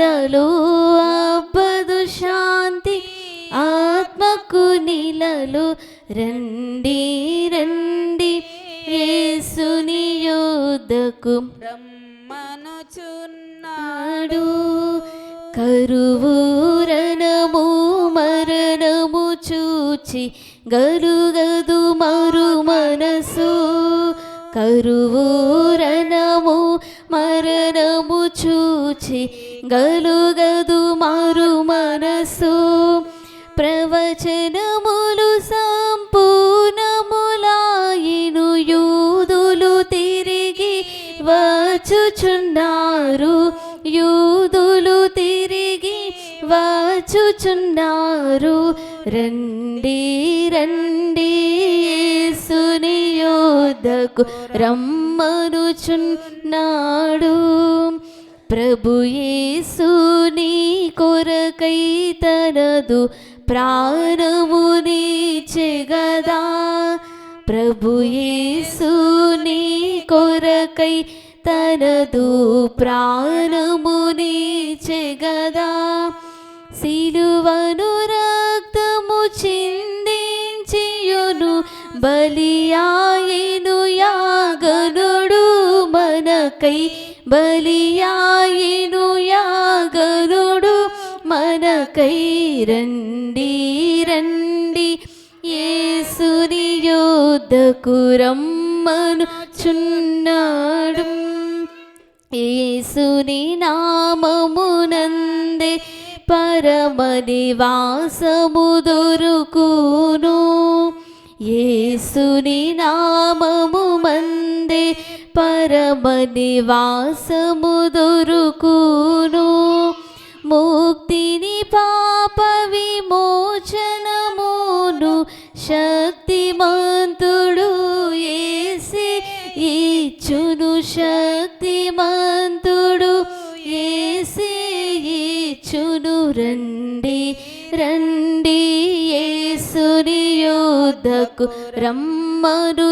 నీడలో అబ్బదు శాంతి, ఆత్మకు నీలలో రండి రండి యేసుని యొద్దకు రమ్మనుచున్నాడు. కరువు రణము మరణము చూచి గలుగదు మరు మనసు, కరువు రణము మరణము చూచి గలుగదు మరు మనసు. ప్రవచనములు సంపూర్ణములాయిను, యూదులు తిరిగి వచ్చుచున్నారు, యూదులు తిరిగి వచ్చుచున్నారు. రండి రండి యేసుని యొద్దకు రమ్మనుచున్నాడు. ప్రభు యేసు నీ కొరకై తనదు ప్రాణమునిచ్చెగదా, ప్రభు యేసు నీ కొరకై తనదు ప్రాణమునిచ్చెగదా. సిలువను రక్తము చిందించియును బలియాయెను యాగనుడు మనకై, బలియాయెను యాగనుడు మనకై. రండి రండి యేసుని యొద్దకు రమ్మనుచున్నాడు. యేసుని నామమునందే పరమ నివాసము దొరుకును, యేసుని నామము మందే పరమ నివాసము దొరుకును. ముక్తిని పాప విమోచనమును శక్తిమంతుడు యేసే ఇచ్చును, శక్తిమంతుడు యేసే ఇచ్చును. రండి రండి యేసుని యొద్దకు రమ్మనుచున్నాడు.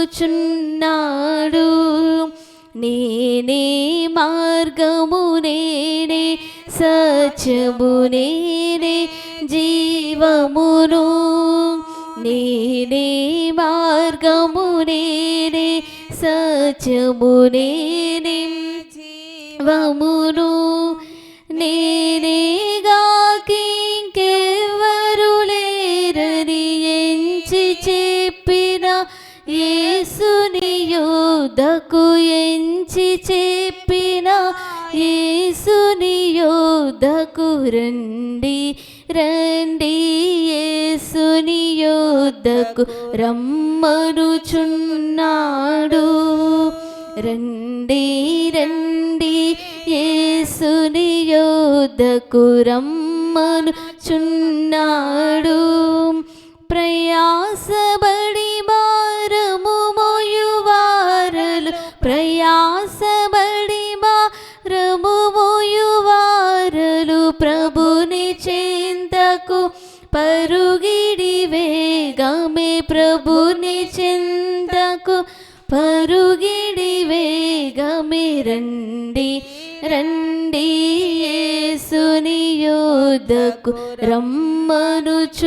నేనే మార్గము, నేనే సత్యము, నేనే జీవమును, నేనే మార్గము, నేనే సత్యము, నేనే జీవమును. నేనేగాకి ఇంకెవ్వరు లేరని ఎంచి చెప్పిన యేసుని యొద్దకు, ఎంచి చెప్పిన యేసుని యొద్దకు రండి రండి యేసుని యొద్దకు రమ్మనుచున్నాడు. రండి రండి యేసుని యొద్దకు రమ్మనుచున్నాడు. ప్రయాసబడి భారము మోయువారలు, ప్రయాసబడి భారము మోయువారలు ప్రభుని చెంతకు పరుగిడి వేగమే, ప్రభుని చెంతకు పరుగిడి వేగమే. రండి రండి యేసుని యొద్దకు రమ్మనుచున్నాడు.